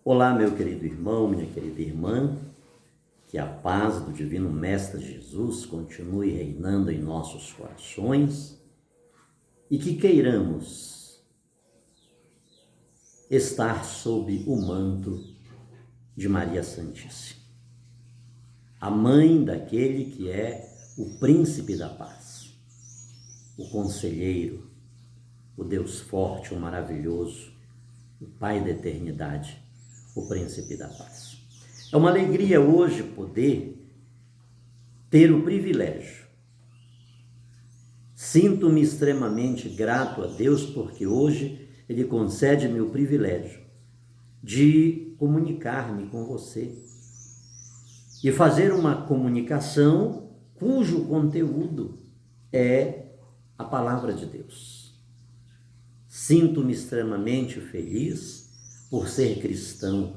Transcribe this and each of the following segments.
Olá, meu querido irmão, minha querida irmã, que a paz do Divino Mestre Jesus continue reinando em nossos corações e que queiramos estar sob o manto de Maria Santíssima, a mãe daquele que é o príncipe da paz, o conselheiro, o Deus forte, o maravilhoso, o Pai da eternidade, o príncipe da paz. É uma alegria hoje poder ter o privilégio. Sinto-me extremamente grato a Deus porque hoje Ele concede-me o privilégio de comunicar-me com você e fazer uma comunicação cujo conteúdo é a palavra de Deus. Sinto-me extremamente feliz por ser cristão,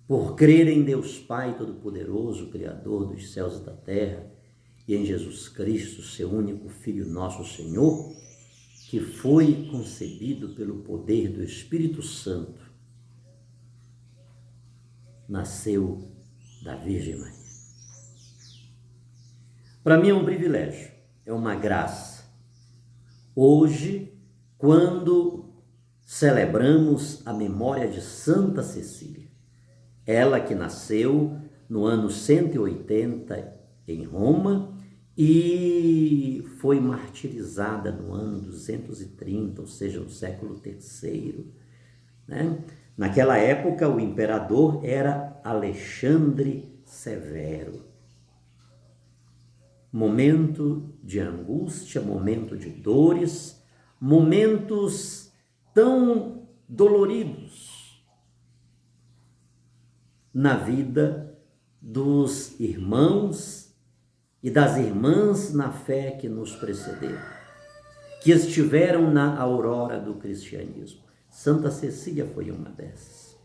por crer em Deus Pai Todo-Poderoso, Criador dos céus e da terra, e em Jesus Cristo, seu único Filho, nosso Senhor, que foi concebido pelo poder do Espírito Santo, nasceu da Virgem Maria. Para mim é um privilégio, é uma graça. Hoje, quando celebramos a memória de Santa Cecília, ela que nasceu no ano 180 em Roma e foi martirizada no ano 230, ou seja, no século III, né? Naquela época o imperador era Alexandre Severo. Momento de angústia, momento de dores, momentos tão doloridos na vida dos irmãos e das irmãs na fé que nos precederam, que estiveram na aurora do cristianismo. Santa Cecília foi uma dessas.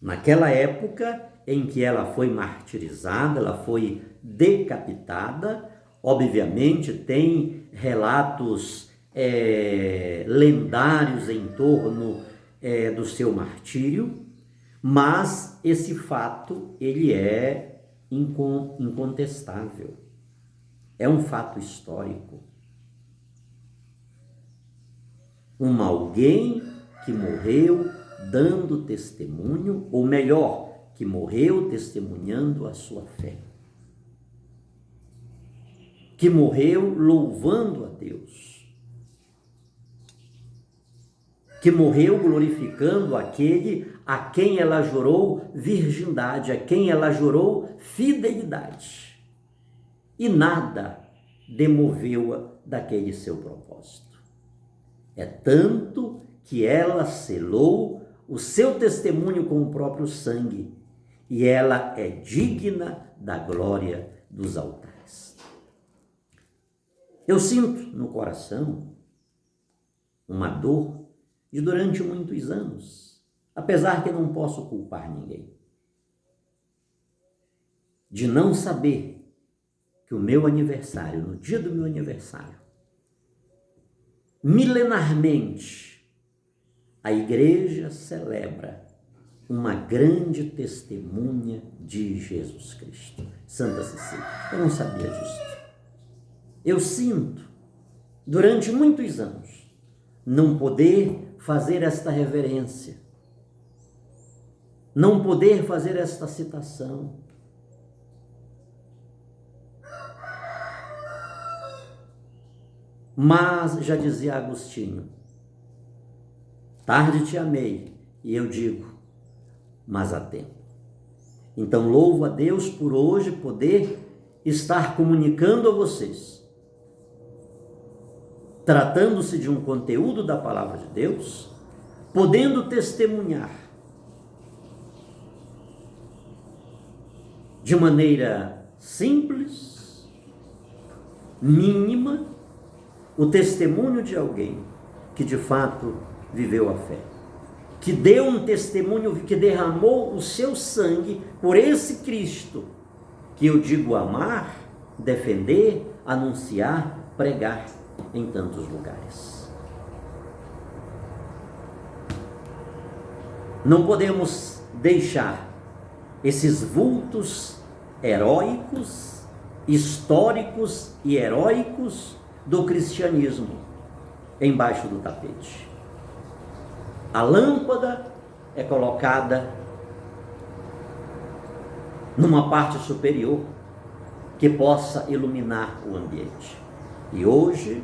Naquela época em que ela foi martirizada, ela foi decapitada, obviamente tem relatos lendários em torno do seu martírio, mas esse fato ele é incontestável, é um fato histórico. Alguém que morreu dando testemunho, ou melhor, que morreu testemunhando a sua fé, que morreu louvando a Deus, que morreu glorificando aquele a quem ela jurou virgindade, a quem ela jurou fidelidade, e nada demoveu-a daquele seu propósito. É tanto que ela selou o seu testemunho com o próprio sangue, e ela é digna da glória dos altares. Eu sinto no coração uma dor de durante muitos anos, apesar que não posso culpar ninguém, de não saber que o meu aniversário, no dia do meu aniversário, milenarmente, a igreja celebra uma grande testemunha de Jesus Cristo, Santa Cecília. Eu não sabia disso. Eu sinto, durante muitos anos, não poder fazer esta reverência, não poder fazer esta citação. Mas, já dizia Agostinho, tarde te amei, e eu digo, mas há tempo. Então louvo a Deus por hoje poder estar comunicando a vocês, tratando-se de um conteúdo da palavra de Deus, podendo testemunhar de maneira simples, mínima, o testemunho de alguém que de fato viveu a fé, que deu um testemunho, que derramou o seu sangue por esse Cristo, que eu digo amar, defender, anunciar, pregar em tantos lugares. Não podemos deixar esses vultos heróicos, históricos e heróicos do cristianismo embaixo do tapete. A lâmpada é colocada numa parte superior que possa iluminar o ambiente. E hoje,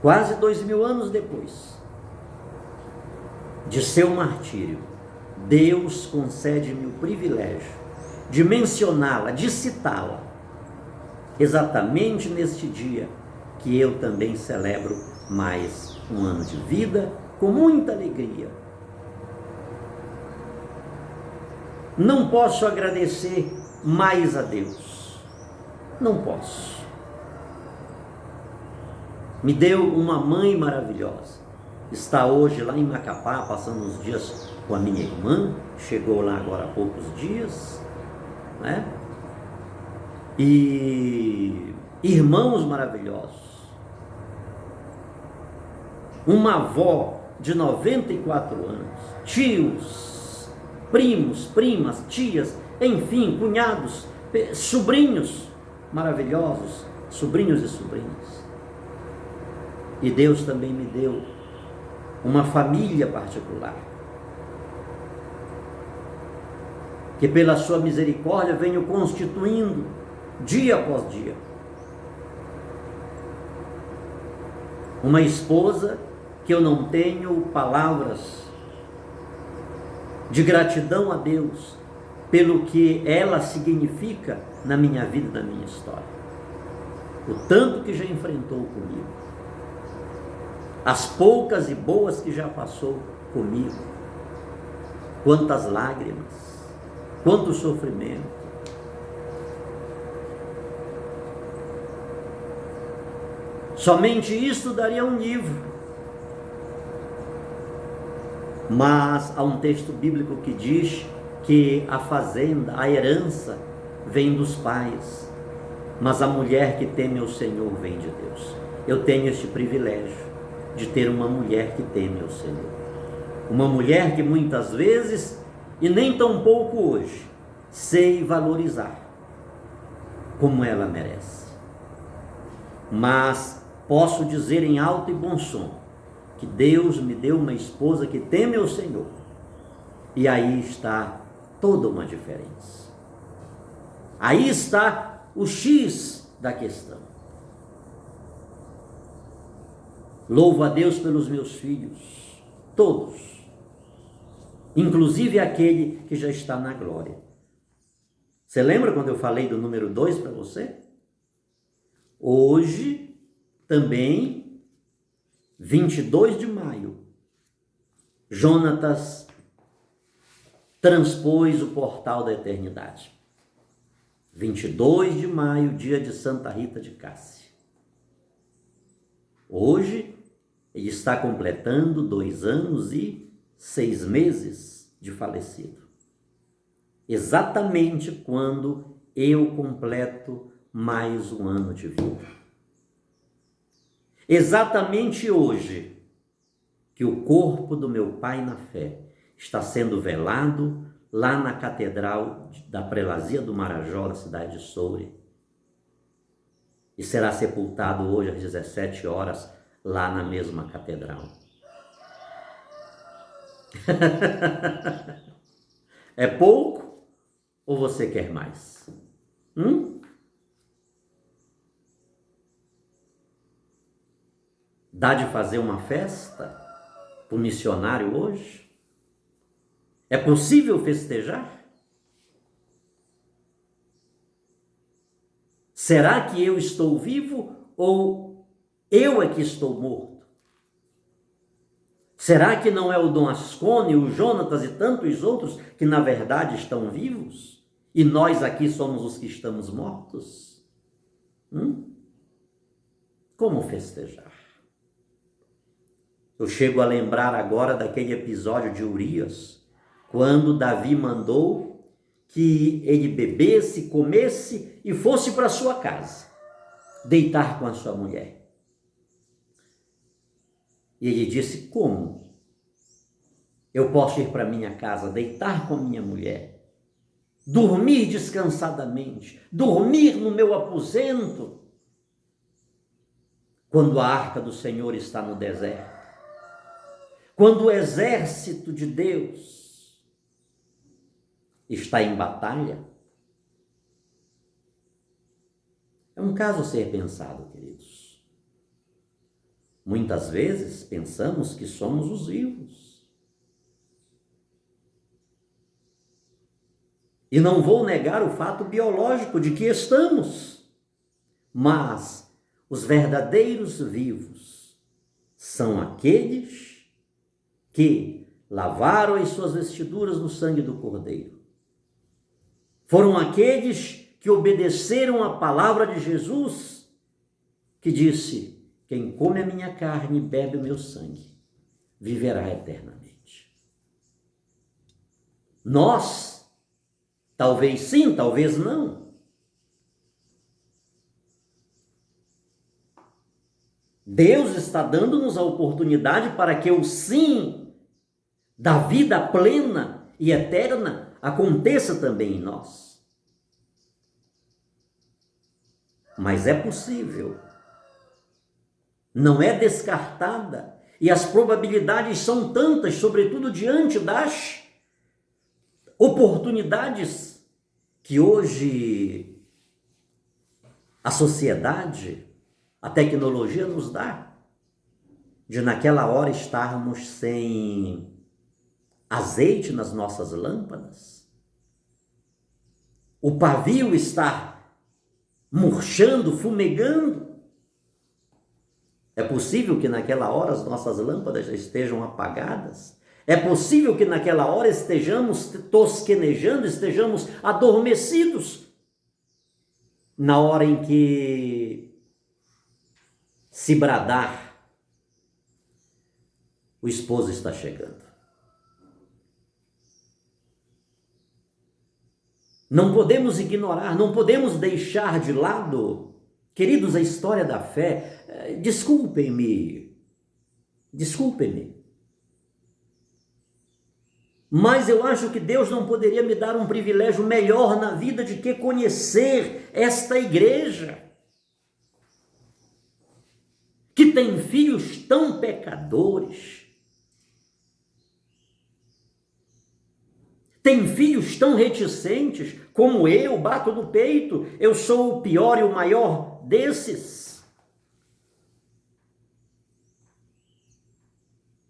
quase 2000 anos depois de seu martírio, Deus concede-me o privilégio de mencioná-la, de citá-la, exatamente neste dia que eu também celebro mais um ano de vida com muita alegria. Não posso agradecer mais a Deus, não posso. Me deu uma mãe maravilhosa, está hoje lá em Macapá, passando uns dias com a minha irmã, chegou lá agora há poucos dias, né? E irmãos maravilhosos, uma avó de 94 anos, tios, primos, primas, tias, enfim, cunhados, sobrinhos maravilhosos, sobrinhos e sobrinhas. E Deus também me deu uma família particular, que pela sua misericórdia venho constituindo dia após dia. Uma esposa que eu não tenho palavras de gratidão a Deus pelo que ela significa na minha vida, na minha história. O tanto que já enfrentou comigo, as poucas e boas que já passou comigo, quantas lágrimas, quanto sofrimento. Somente isto daria um livro. Mas há um texto bíblico que diz que a fazenda, a herança, vem dos pais, mas a mulher que teme o Senhor vem de Deus. Eu tenho este privilégio de ter uma mulher que teme o Senhor. Uma mulher que muitas vezes, e nem tão pouco hoje, sei valorizar como ela merece. Mas posso dizer em alto e bom som que Deus me deu uma esposa que teme o Senhor. E aí está toda uma diferença. Aí está o X da questão. Louvo a Deus pelos meus filhos, todos, inclusive aquele que já está na glória. Você lembra quando eu falei do número 2 para você? Hoje, também, 22 de maio, Jonatas transpôs o portal da eternidade. 22 de maio, dia de Santa Rita de Cássia. Hoje, ele está completando 2 anos e 6 meses de falecido. Exatamente quando eu completo mais um ano de vida. Exatamente hoje que o corpo do meu pai na fé está sendo velado lá na Catedral da Prelazia do Marajó, na cidade de Soure, e será sepultado hoje às 17 horas lá na mesma catedral. É pouco ou você quer mais? Dá de fazer uma festa para o missionário hoje? É possível festejar? Será que eu estou vivo ou eu é que estou morto? Será que não é o Dom Ascone, o Jonatas e tantos outros que na verdade estão vivos? E nós aqui somos os que estamos mortos? Como festejar? Eu chego a lembrar agora daquele episódio de Urias, quando Davi mandou que ele bebesse, comesse e fosse para sua casa, deitar com a sua mulher. E ele disse: como? eu posso ir para minha casa, deitar com minha mulher, dormir descansadamente, dormir no meu aposento, quando a arca do Senhor está no deserto, quando o exército de Deus está em batalha? É um caso a ser pensado, queridos. Muitas vezes pensamos que somos os vivos. E não vou negar o fato biológico de que estamos, mas os verdadeiros vivos são aqueles que lavaram as suas vestiduras no sangue do Cordeiro. Foram aqueles que obedeceram a palavra de Jesus, que disse: quem come a minha carne e bebe o meu sangue, viverá eternamente. Nós, talvez sim, talvez não. Deus está dando-nos a oportunidade para que o sim da vida plena e eterna aconteça também em nós. Mas é possível, não é descartada, e as probabilidades são tantas, sobretudo diante das oportunidades que hoje a sociedade, a tecnologia nos dá, de naquela hora estarmos sem azeite nas nossas lâmpadas, o pavio estar murchando, fumegando. É possível que naquela hora as nossas lâmpadas já estejam apagadas. É possível que naquela hora estejamos tosquenejando, estejamos adormecidos. Na hora em que se bradar, o esposo está chegando. Não podemos ignorar, não podemos deixar de lado, queridos, a história da fé. Desculpem-me, mas eu acho que Deus não poderia me dar um privilégio melhor na vida de que conhecer esta igreja, que tem filhos tão pecadores, tem filhos tão reticentes, como eu, bato no peito, eu sou o pior e o maior desses.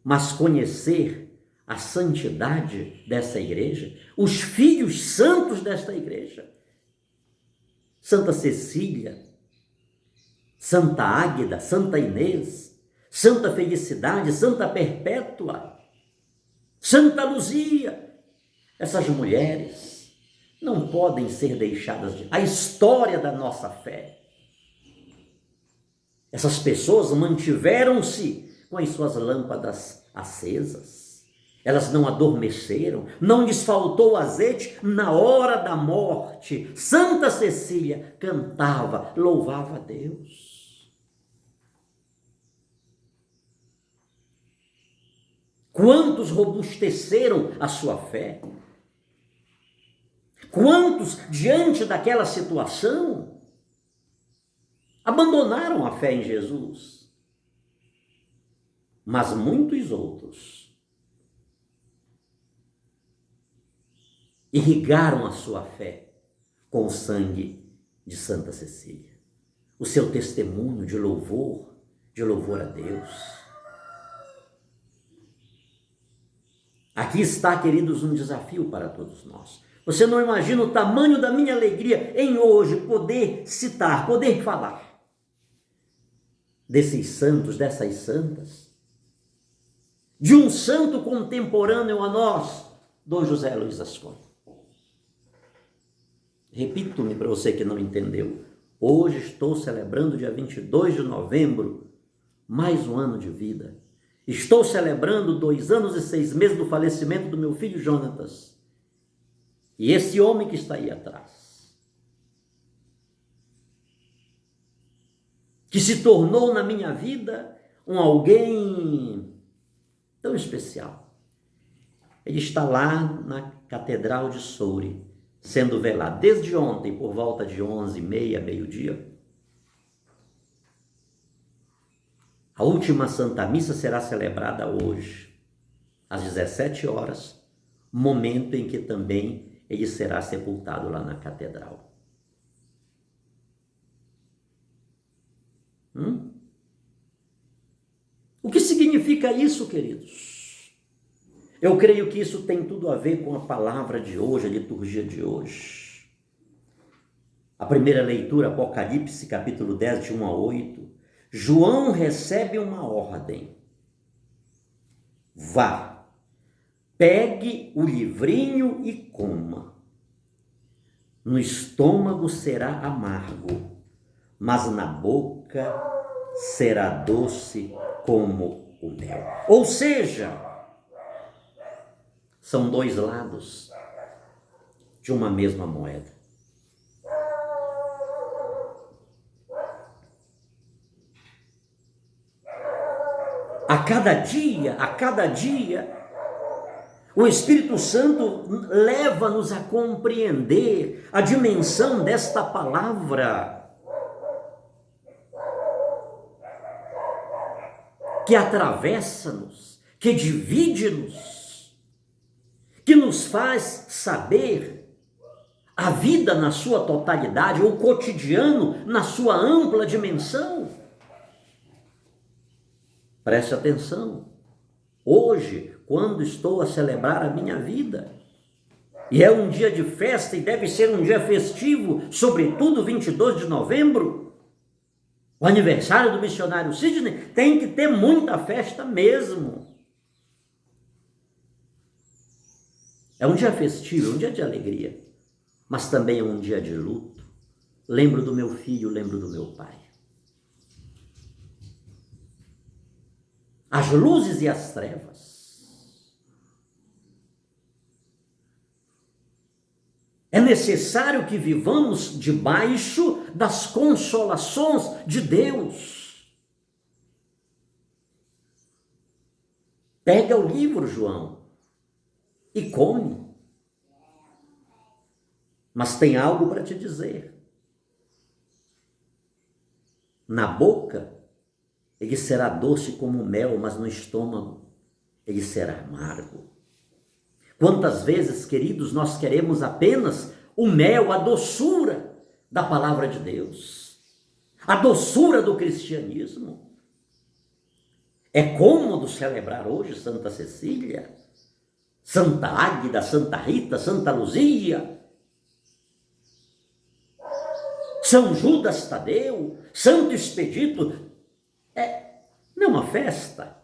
Mas conhecer a santidade dessa igreja, os filhos santos desta igreja, Santa Cecília, Santa Águeda, Santa Inês, Santa Felicidade, Santa Perpétua, Santa Luzia, essas mulheres não podem ser deixadas de... A história da nossa fé. Essas pessoas mantiveram-se com as suas lâmpadas acesas. Elas não adormeceram, não lhes faltou azeite na hora da morte. Santa Cecília cantava, louvava a Deus. Quantos robusteceram a sua fé? Quantos, diante daquela situação, abandonaram a fé em Jesus? Mas muitos outros irrigaram a sua fé com o sangue de Santa Cecília. O seu testemunho de louvor a Deus. Aqui está, queridos, um desafio para todos nós. Você não imagina o tamanho da minha alegria em hoje poder citar, poder falar desses santos, dessas santas, de um santo contemporâneo a nós, Dom José Luiz Ascoli. Repito-me para você que não entendeu. Hoje estou celebrando, dia 22 de novembro, mais um ano de vida. Estou celebrando 2 anos e 6 meses do falecimento do meu filho Jonatas. E esse homem que está aí atrás, que se tornou na minha vida um alguém tão especial. ele está lá na Catedral de Soure, sendo velado, desde ontem, por volta de 11h30, meio-dia. A última Santa Missa será celebrada hoje, às 17 horas, momento em que também ele será sepultado lá na Catedral. O que significa isso, queridos? Eu creio que isso tem tudo a ver com a palavra de hoje, a liturgia de hoje. A primeira leitura, Apocalipse, capítulo 10, de 1 a 8. João recebe uma ordem. Vá, pegue o livrinho e coma. No estômago será amargo, mas na boca será doce como o mel. Ou seja, são dois lados de uma mesma moeda. A cada dia, o Espírito Santo leva-nos a compreender a dimensão desta palavra, que atravessa-nos, que divide-nos, que nos faz saber a vida na sua totalidade, o cotidiano na sua ampla dimensão. Preste atenção. Hoje, quando estou a celebrar a minha vida, e é um dia de festa e deve ser um dia festivo, sobretudo 22 de novembro, o aniversário do missionário Sidney, tem que ter muita festa mesmo. É um dia festivo, é um dia de alegria, mas também é um dia de luto. Lembro do meu filho, lembro do meu pai. As luzes e as trevas. É necessário que vivamos debaixo das consolações de Deus. Pega o livro, João, e come. Mas tem algo para te dizer. Na boca, ele será doce como mel, mas no estômago ele será amargo. Quantas vezes, queridos, nós queremos apenas o mel, a doçura da palavra de Deus, a doçura do cristianismo. É cômodo celebrar hoje Santa Cecília, Santa Águida, Santa Rita, Santa Luzia, São Judas Tadeu, Santo Expedito. Não é uma festa.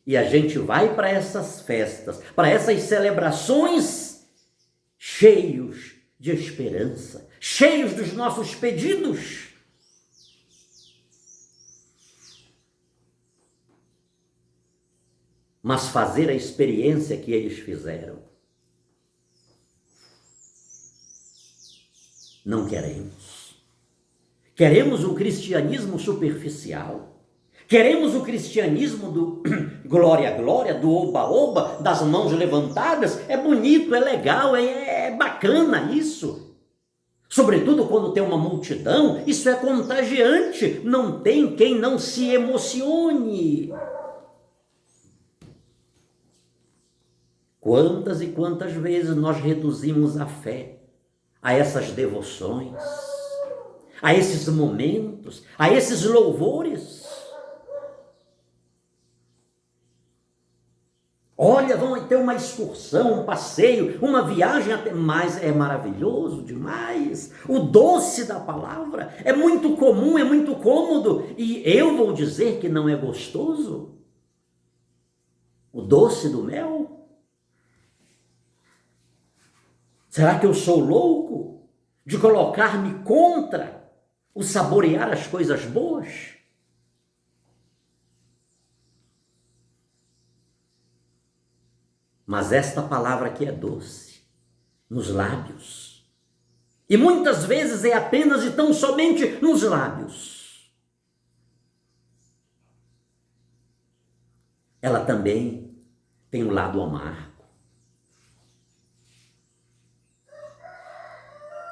E a gente vai para essas festas, para essas celebrações, cheios de esperança, cheios dos nossos pedidos. Mas fazer a experiência que eles fizeram, não queremos. Queremos um cristianismo superficial. Queremos o cristianismo do glória, glória, do oba, oba, das mãos levantadas. É bonito, é legal, é bacana isso. Sobretudo quando tem uma multidão, isso é contagiante. Não tem quem não se emocione. Quantas e quantas vezes nós reduzimos a fé a essas devoções, a esses momentos, a esses louvores. Olha, vamos ter uma excursão, um passeio, uma viagem até mais. É maravilhoso demais. O doce da palavra é muito comum, é muito cômodo. E eu vou dizer que não é gostoso? O doce do mel? Será que eu sou louco de colocar-me contra o saborear as coisas boas? Mas esta palavra aqui é doce, nos lábios. E muitas vezes é apenas e tão somente nos lábios. Ela também tem um lado amargo.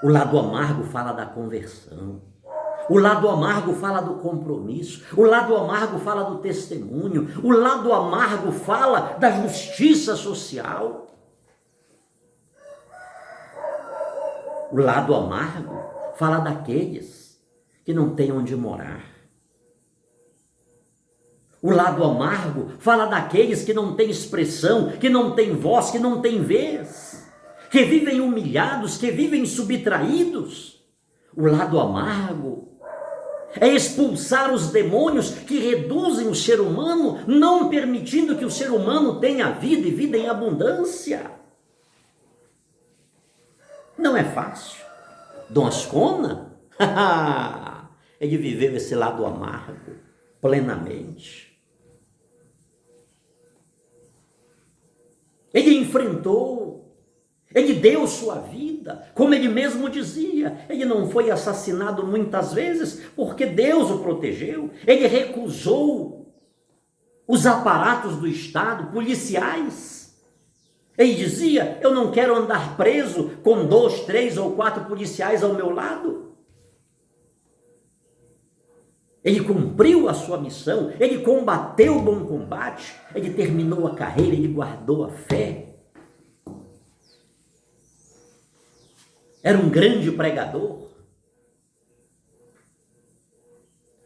O lado amargo fala da conversão. O lado amargo fala do compromisso. O lado amargo fala do testemunho. O lado amargo fala da justiça social. O lado amargo fala daqueles que não têm onde morar. O lado amargo fala daqueles que não têm expressão, que não têm voz, que não têm vez, que vivem humilhados, que vivem subtraídos. O lado amargo é expulsar os demônios que reduzem o ser humano, não permitindo que o ser humano tenha vida e vida em abundância. Não é fácil. Dom Ascona, ele viveu esse lado amargo plenamente. Ele enfrentou, ele deu sua vida, como ele mesmo dizia. Ele não foi assassinado muitas vezes porque Deus o protegeu. Ele recusou os aparatos do Estado, policiais. Ele dizia: eu não quero andar preso com 2, 3 ou 4 policiais ao meu lado. Ele cumpriu a sua missão, ele combateu o bom combate, ele terminou a carreira, ele guardou a fé. Era um grande pregador.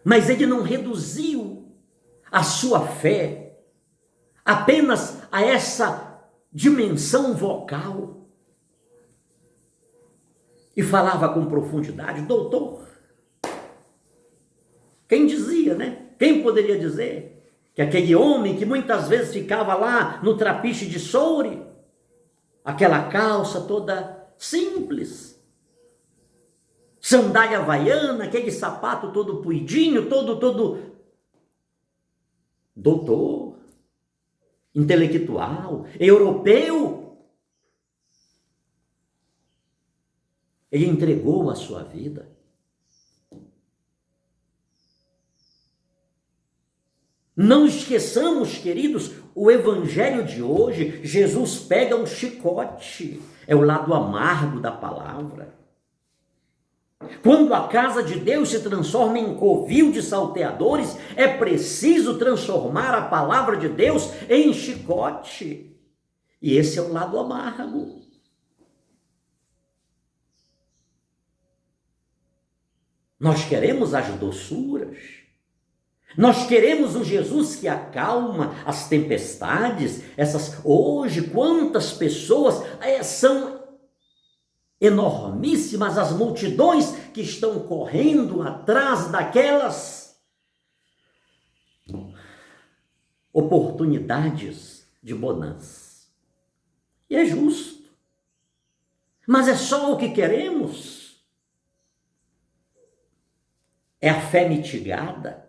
Mas ele não reduziu a sua fé apenas a essa dimensão vocal. E falava com profundidade: doutor. Quem dizia, né? Quem poderia dizer que aquele homem que muitas vezes ficava lá no trapiche de Soure, aquela calça toda simples, sandália havaiana, aquele sapato todo puidinho, todo doutor, intelectual, europeu, ele entregou a sua vida. Não esqueçamos, queridos, o evangelho de hoje. Jesus pega um chicote, é o lado amargo da palavra. Quando a casa de Deus se transforma em covil de salteadores, é preciso transformar a palavra de Deus em chicote. E esse é o lado amargo. Nós queremos as doçuras. Nós queremos um Jesus que acalma as tempestades. Hoje, quantas pessoas são enormíssimas as multidões que estão correndo atrás daquelas oportunidades de bonança. E é justo. Mas é só o que queremos? É a fé mitigada?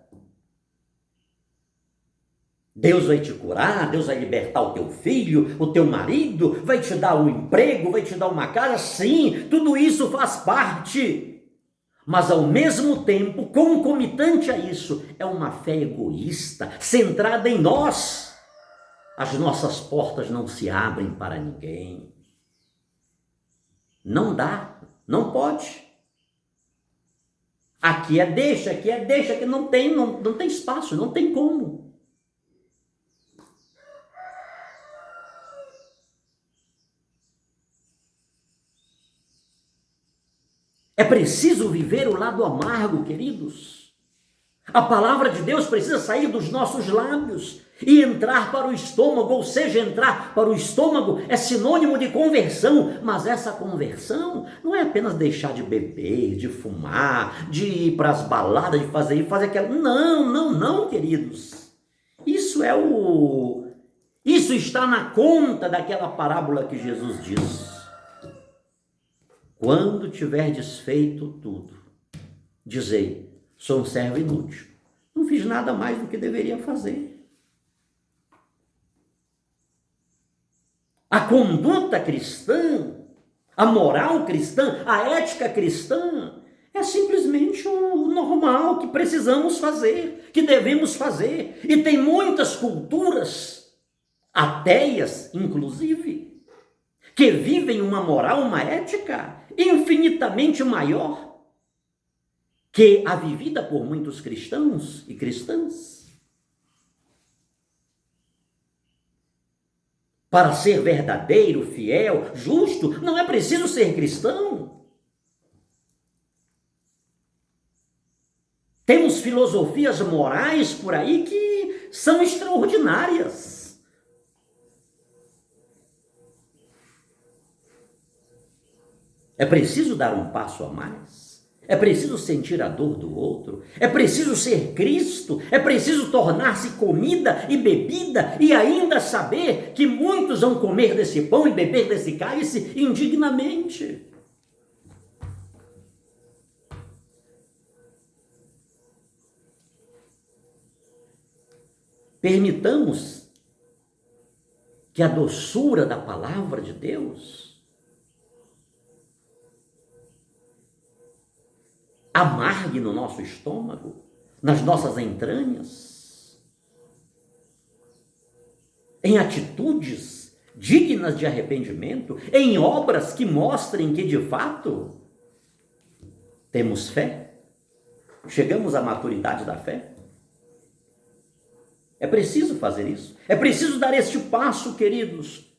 Deus vai te curar, Deus vai libertar o teu filho, o teu marido, vai te dar um emprego, vai te dar uma casa. Sim, tudo isso faz parte. Mas ao mesmo tempo, concomitante a isso, é uma fé egoísta, centrada em nós. As nossas portas não se abrem para ninguém. Não dá, não pode. Aqui é deixa, aqui não tem espaço, não tem como. É preciso viver o lado amargo, queridos. A palavra de Deus precisa sair dos nossos lábios e entrar para o estômago, ou seja, entrar para o estômago é sinônimo de conversão, mas essa conversão não é apenas deixar de beber, de fumar, de ir para as baladas, de fazer aquela... Não, queridos. Isso está na conta daquela parábola que Jesus diz. Quando tiverdes feito tudo, dizei: sou um servo inútil, não fiz nada mais do que deveria fazer. A conduta cristã, a moral cristã, a ética cristã é simplesmente o normal que precisamos fazer, que devemos fazer. E tem muitas culturas, ateias inclusive, que vivem uma moral, uma ética infinitamente maior que a vivida por muitos cristãos e cristãs. Para ser verdadeiro, fiel, justo, não é preciso ser cristão. Temos filosofias morais por aí que são extraordinárias. É preciso dar um passo a mais. É preciso sentir a dor do outro. É preciso ser Cristo. É preciso tornar-se comida e bebida e ainda saber que muitos vão comer desse pão e beber desse cálice indignamente. Permitamos que a doçura da palavra de Deus amargue no nosso estômago, nas nossas entranhas, em atitudes dignas de arrependimento, em obras que mostrem que de fato temos fé, chegamos à maturidade da fé. É preciso fazer isso, é preciso dar este passo, queridos,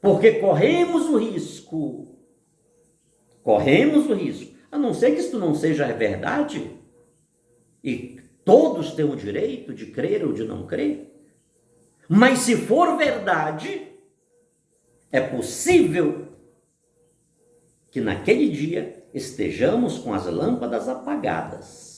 porque corremos o risco, a não ser que isto não seja verdade, e todos têm o direito de crer ou de não crer, mas se for verdade, é possível que naquele dia estejamos com as lâmpadas apagadas.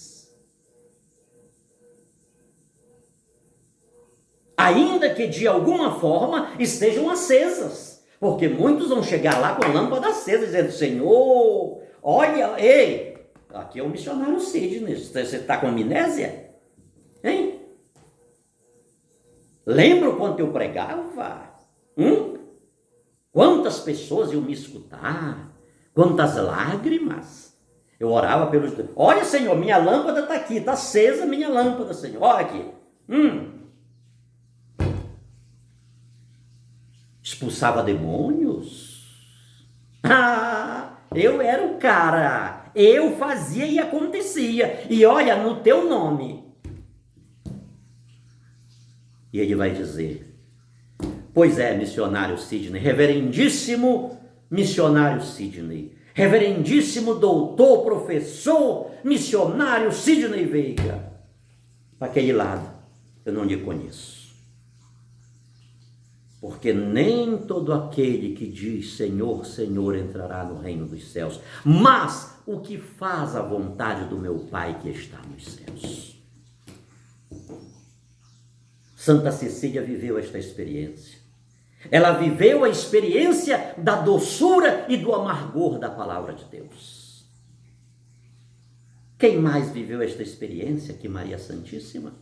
Ainda que de alguma forma estejam acesas, porque muitos vão chegar lá com a lâmpada acesa, dizendo: Senhor, olha, ei, aqui é o missionário Sidney, você está com amnésia? Hein? Lembra quando eu pregava? Quantas pessoas iam me escutar? Quantas lágrimas? Eu orava pelos... Olha, Senhor, minha lâmpada está aqui, está acesa minha lâmpada, Senhor, olha aqui. Expulsava demônios. Eu era o cara. Eu fazia e acontecia. E olha, no teu nome. E ele vai dizer: pois é, missionário Sidney, reverendíssimo missionário Sidney, reverendíssimo doutor, professor, missionário Sidney Veiga. Para aquele lado, eu não lhe conheço. Porque nem todo aquele que diz Senhor, Senhor entrará no reino dos céus, mas o que faz a vontade do meu Pai que está nos céus. Santa Cecília viveu esta experiência. Ela viveu a experiência da doçura e do amargor da palavra de Deus. Quem mais viveu esta experiência que Maria Santíssima?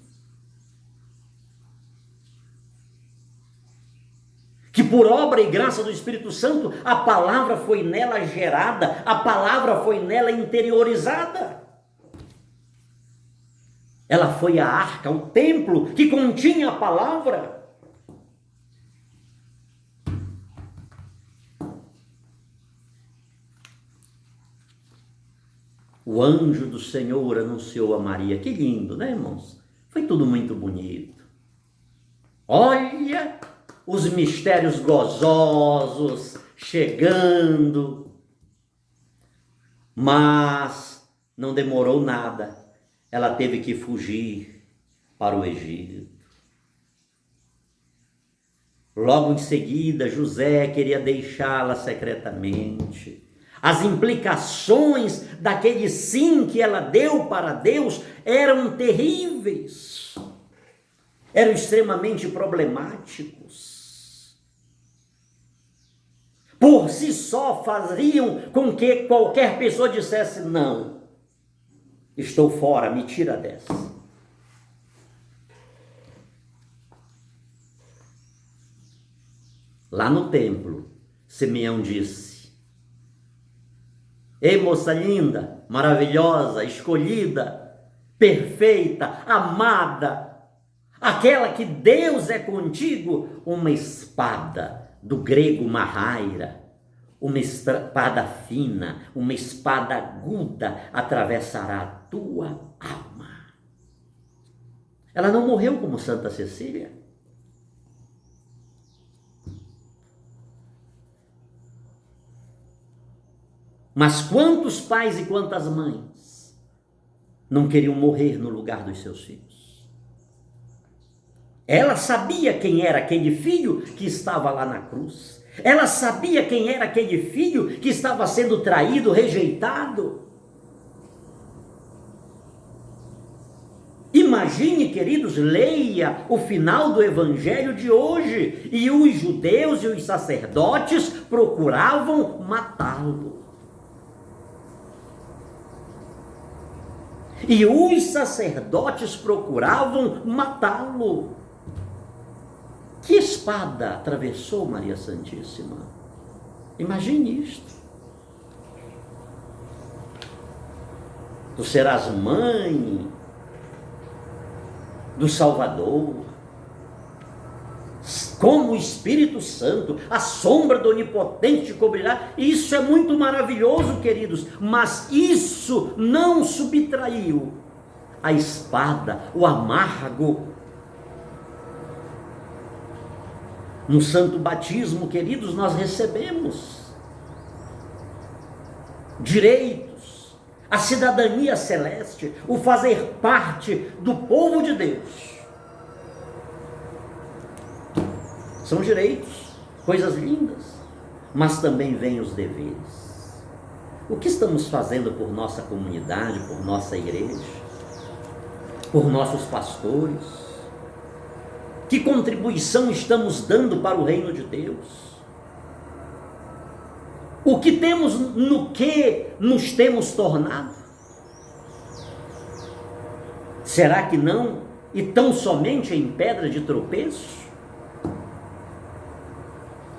Que por obra e graça do Espírito Santo, a palavra foi nela gerada, a palavra foi nela interiorizada. Ela foi a arca, o templo que continha a palavra. O anjo do Senhor anunciou a Maria. Que lindo, né, irmãos? Foi tudo muito bonito. Olha os mistérios gozosos chegando. Mas não demorou nada. Ela teve que fugir para o Egito. Logo em seguida, José queria deixá-la secretamente. As implicações daquele sim que ela deu para Deus eram terríveis. Eram extremamente problemáticos. Por si só fariam com que qualquer pessoa dissesse: não, estou fora, me tira dessa. Lá no templo, Simeão disse: ei, moça linda, maravilhosa, escolhida, perfeita, amada, aquela que Deus é contigo, uma espada, do grego marraira, uma espada fina, uma espada aguda atravessará a tua alma. Ela não morreu como Santa Cecília. Mas quantos pais e quantas mães não queriam morrer no lugar dos seus filhos? Ela sabia quem era aquele filho que estava lá na cruz. Ela sabia quem era aquele filho que estava sendo traído, rejeitado. Imagine, queridos, leia o final do evangelho de hoje. E os judeus e os sacerdotes procuravam matá-lo. E os sacerdotes procuravam matá-lo. Que espada atravessou Maria Santíssima? Imagine isto. Tu serás mãe do Salvador, como o Espírito Santo, a sombra do Onipotente te cobrirá. Isso é muito maravilhoso, queridos, mas isso não subtraiu a espada, o amargo. No santo batismo, queridos, nós recebemos direitos, a cidadania celeste, o fazer parte do povo de Deus. São direitos, coisas lindas, mas também vêm os deveres. O que estamos fazendo por nossa comunidade, por nossa igreja, por nossos pastores? Que contribuição estamos dando para o reino de Deus? O que temos, no que nos temos tornado? Será que não, e tão somente em pedra de tropeço?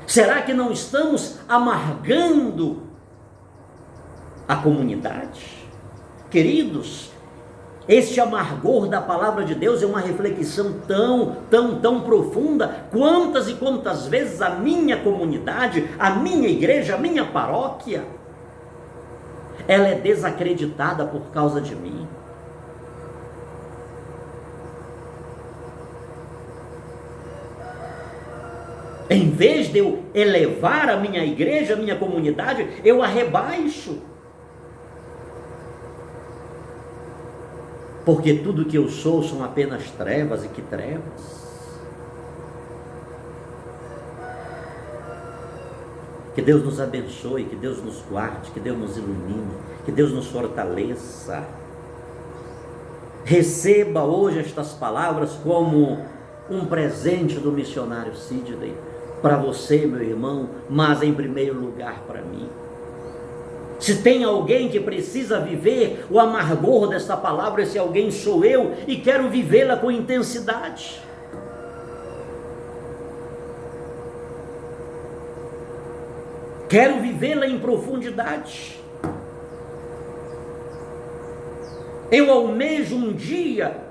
Será que não estamos amargando a comunidade? Queridos, este amargor da palavra de Deus é uma reflexão tão profunda. Quantas e quantas vezes a minha comunidade, a minha igreja, a minha paróquia, ela é desacreditada por causa de mim. Em vez de eu elevar a minha igreja, a minha comunidade, eu a rebaixo. Porque tudo que eu sou são apenas trevas, e que trevas. Que Deus nos abençoe, que Deus nos guarde, que Deus nos ilumine, que Deus nos fortaleça. Receba hoje estas palavras como um presente do missionário Sidney, para você, meu irmão, mas em primeiro lugar para mim. Se tem alguém que precisa viver o amargor desta palavra, esse alguém sou eu, e quero vivê-la com intensidade. Quero vivê-la em profundidade. Eu almejo um dia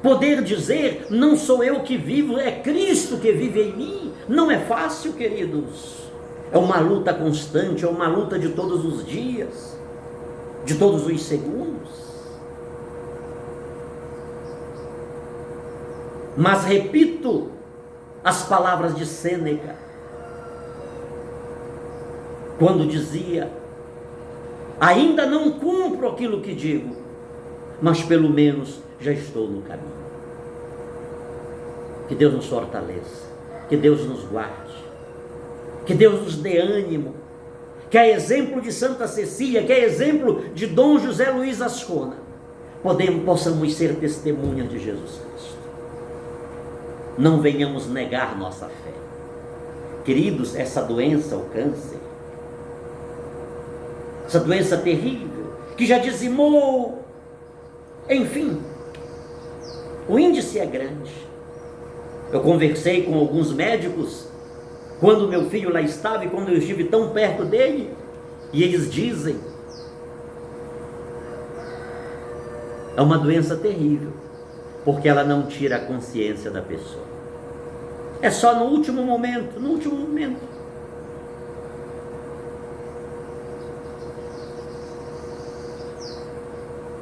poder dizer, não sou eu que vivo, é Cristo que vive em mim. Não é fácil, queridos. É uma luta constante, é uma luta de todos os dias, de todos os segundos. Mas repito as palavras de Sêneca, quando dizia, ainda não cumpro aquilo que digo, mas pelo menos já estou no caminho. Que Deus nos fortaleça, que Deus nos guarde, que Deus nos dê ânimo, que a exemplo de Santa Cecília, que a exemplo de Dom José Luiz Ascona, possamos ser testemunhas de Jesus Cristo. Não venhamos negar nossa fé. Queridos, essa doença, o câncer, essa doença terrível, que já dizimou, enfim, o índice é grande. Eu conversei com alguns médicos, quando meu filho lá estava e quando eu estive tão perto dele, e eles dizem, é uma doença terrível, porque ela não tira a consciência da pessoa. É só no último momento,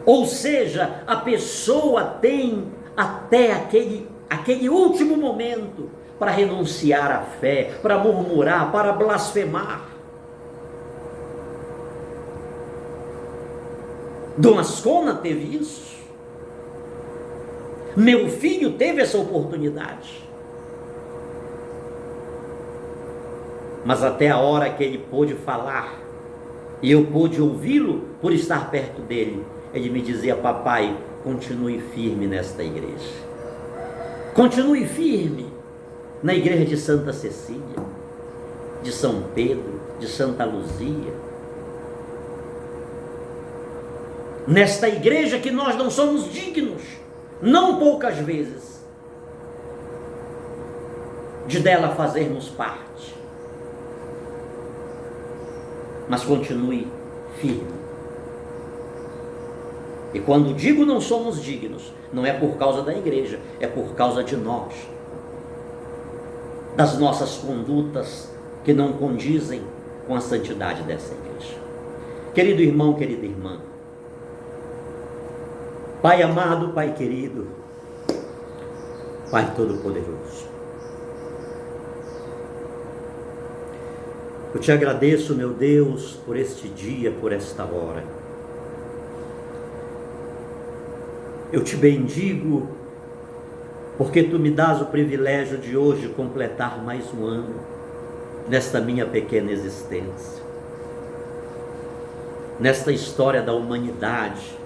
Ou seja, a pessoa tem até aquele último momento para renunciar à fé, para murmurar, para blasfemar. Dom Ascona teve isso. Meu filho teve essa oportunidade. Mas até a hora que ele pôde falar, e eu pude ouvi-lo por estar perto dele, ele me dizia: papai, continue firme nesta igreja. Continue firme na igreja de Santa Cecília, de São Pedro, de Santa Luzia. Nesta igreja que nós não somos dignos, não poucas vezes, de dela fazermos parte. Mas continue firme. E quando digo não somos dignos, não é por causa da igreja, é por causa de nós, das nossas condutas que não condizem com a santidade dessa igreja. Querido irmão, querida irmã, Pai amado, Pai querido, Pai todo-poderoso, eu te agradeço, meu Deus, por este dia, por esta hora. Eu te bendigo, porque tu me dás o privilégio de hoje completar mais um ano nesta minha pequena existência, nesta história da humanidade.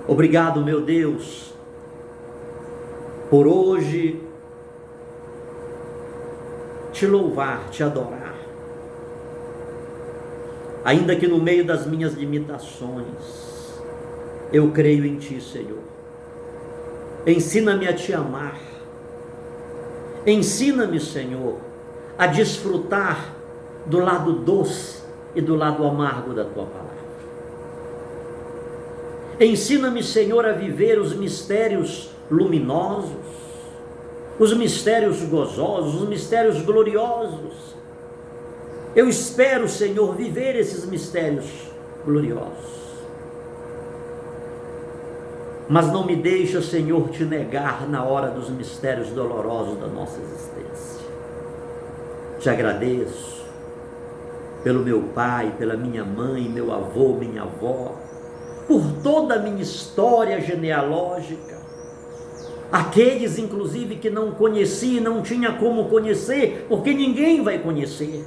Obrigado, meu Deus, por hoje te louvar, te adorar, ainda que no meio das minhas limitações, eu creio em ti, Senhor. Ensina-me a te amar, ensina-me, Senhor, a desfrutar do lado doce e do lado amargo da tua palavra. Ensina-me, Senhor, a viver os mistérios luminosos, os mistérios gozosos, os mistérios gloriosos. Eu espero, Senhor, viver esses mistérios gloriosos. Mas não me deixa, Senhor, te negar na hora dos mistérios dolorosos da nossa existência. Te agradeço pelo meu pai, pela minha mãe, meu avô, minha avó, por toda a minha história genealógica, aqueles inclusive que não conheci, não tinha como conhecer, porque ninguém vai conhecer.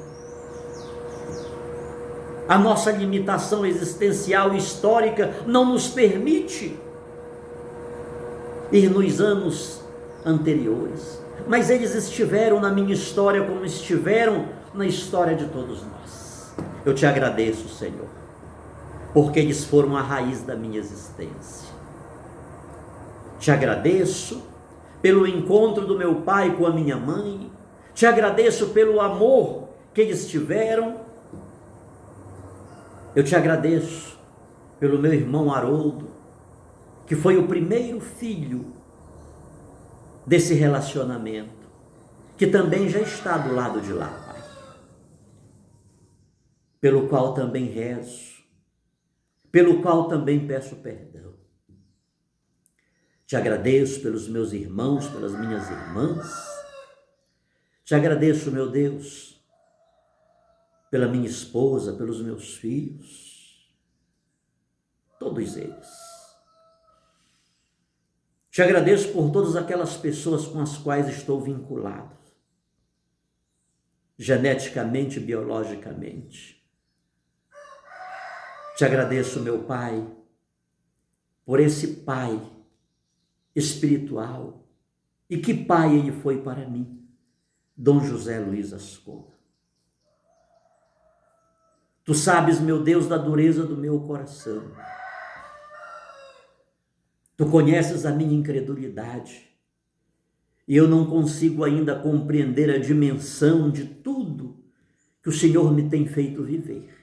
A nossa limitação existencial e histórica não nos permite ir nos anos anteriores, mas eles estiveram na minha história como estiveram na história de todos nós. Eu te agradeço, Senhor, porque eles foram a raiz da minha existência. Te agradeço pelo encontro do meu pai com a minha mãe, te agradeço pelo amor que eles tiveram, eu te agradeço pelo meu irmão Haroldo, que foi o primeiro filho desse relacionamento, que também já está do lado de lá, Pai, pelo qual também rezo, pelo qual também peço perdão. Te agradeço pelos meus irmãos, pelas minhas irmãs. Te agradeço, meu Deus, pela minha esposa, pelos meus filhos, todos eles. Te agradeço por todas aquelas pessoas com as quais estou vinculado, geneticamente e biologicamente. Te agradeço, meu Pai, por esse Pai espiritual. E que pai ele foi para mim, Dom José Luiz Ascona. Tu sabes, meu Deus, da dureza do meu coração. Tu conheces a minha incredulidade. E eu não consigo ainda compreender a dimensão de tudo que o Senhor me tem feito viver.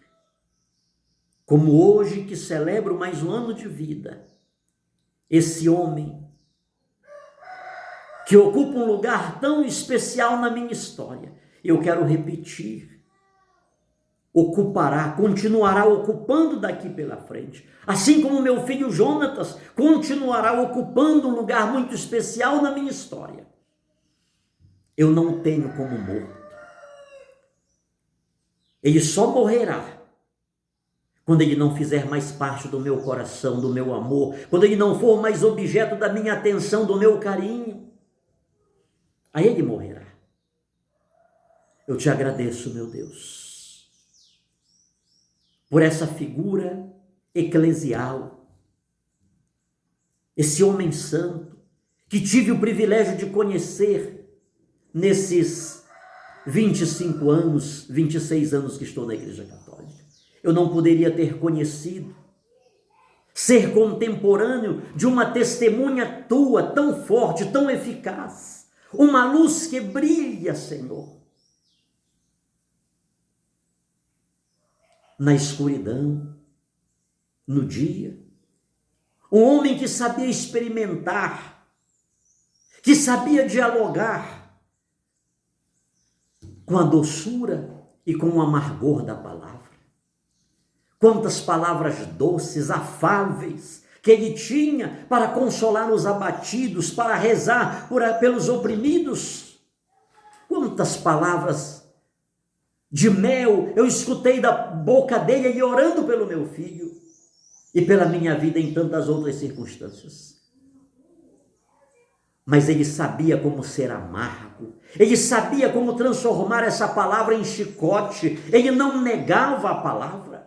Como hoje que celebro mais um ano de vida, esse homem que ocupa um lugar tão especial na minha história, eu quero repetir ocupará, continuará ocupando daqui pela frente. Assim como meu filho Jonatas continuará ocupando um lugar muito especial na minha história. Eu não tenho como morto. Ele só morrerá quando ele não fizer mais parte do meu coração, do meu amor, quando ele não for mais objeto da minha atenção, do meu carinho. Aí ele morrerá. Eu te agradeço, meu Deus, por essa figura eclesial, esse homem santo, que tive o privilégio de conhecer nesses 25 anos, 26 anos que estou na Igreja Católica. Eu não poderia ter conhecido, ser contemporâneo de uma testemunha tua tão forte, tão eficaz, uma luz que brilha, Senhor, na escuridão, no dia. Um homem que sabia experimentar, que sabia dialogar com a doçura e com o amargor da palavra. Quantas palavras doces, afáveis, que ele tinha para consolar os abatidos, para rezar pelos oprimidos. Quantas palavras de mel eu escutei da boca dele, ele orando pelo meu filho e pela minha vida em tantas outras circunstâncias. Mas ele sabia como ser amargo, ele sabia como transformar essa palavra em chicote, ele não negava a palavra.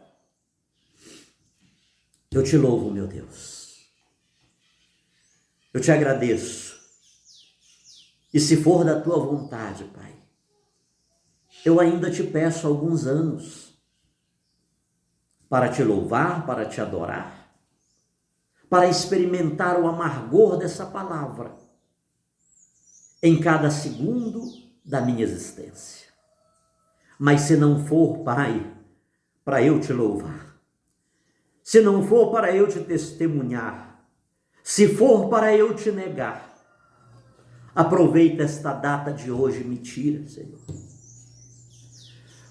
Eu te louvo, meu Deus, eu te agradeço, e se for da tua vontade, Pai, eu ainda te peço alguns anos para te louvar, para te adorar, para experimentar o amargor dessa palavra em cada segundo da minha existência. Mas se não for, Pai, para eu te louvar, se não for para eu te testemunhar, se for para eu te negar, aproveita esta data de hoje e me tira, Senhor.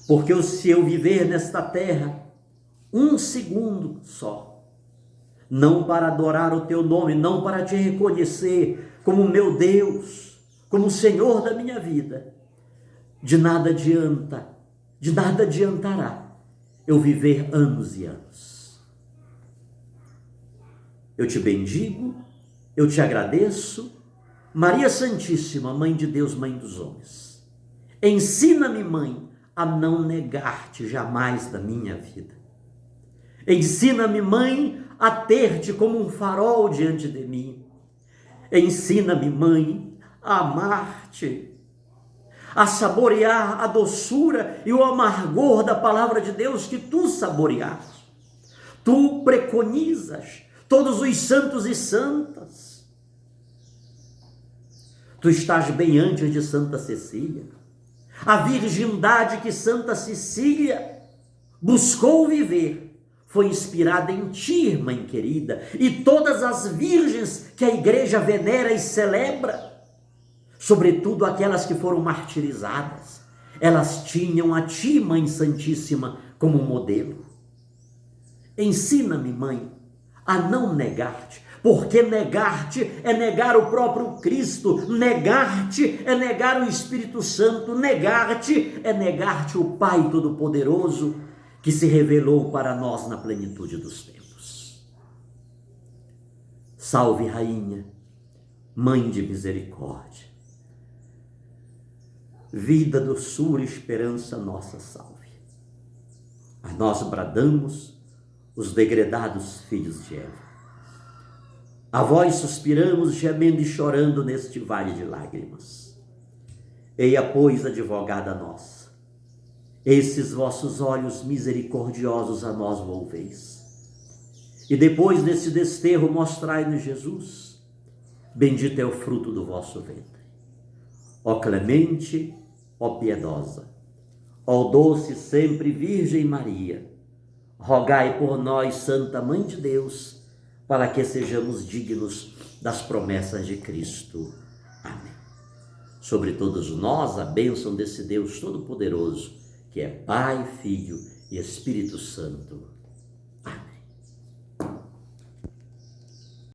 Porque se eu viver nesta terra um segundo só, não para adorar o teu nome, não para te reconhecer como meu Deus, como Senhor da minha vida, de nada adiantará eu viver anos e anos. Eu te bendigo, eu te agradeço, Maria Santíssima, Mãe de Deus, Mãe dos homens. Ensina-me, Mãe, a não negar-te jamais da minha vida. Ensina-me, Mãe, a ter-te como um farol diante de mim. Ensina-me, Mãe, a amar-te, a saborear a doçura e o amargor da palavra de Deus que tu saboreaste. Tu preconizas todos os santos e santas. Tu estás bem antes de Santa Cecília. A virgindade que Santa Cecília buscou viver foi inspirada em ti, Mãe querida, e todas as virgens que a igreja venera e celebra, sobretudo aquelas que foram martirizadas, elas tinham a ti, Mãe Santíssima, como modelo. Ensina-me, Mãe, a não negar-te, porque negar-te é negar o próprio Cristo, negar-te é negar o Espírito Santo, negar-te é negar-te o Pai Todo-Poderoso que se revelou para nós na plenitude dos tempos. Salve, Rainha, Mãe de misericórdia, vida, doçura, esperança nossa, salve. A nós bradamos os degredados filhos de Eva. A vós suspiramos, gemendo e chorando neste vale de lágrimas. Eia, pois, advogada nossa, esses vossos olhos misericordiosos a nós volveis. E depois desse desterro mostrai-nos Jesus. Bendito é o fruto do vosso ventre. Ó clemente, ó piedosa, ó doce sempre Virgem Maria, rogai por nós, Santa Mãe de Deus, para que sejamos dignos das promessas de Cristo. Amém. Sobre todos nós, a bênção desse Deus Todo-Poderoso, que que é Pai, Filho e Espírito Santo.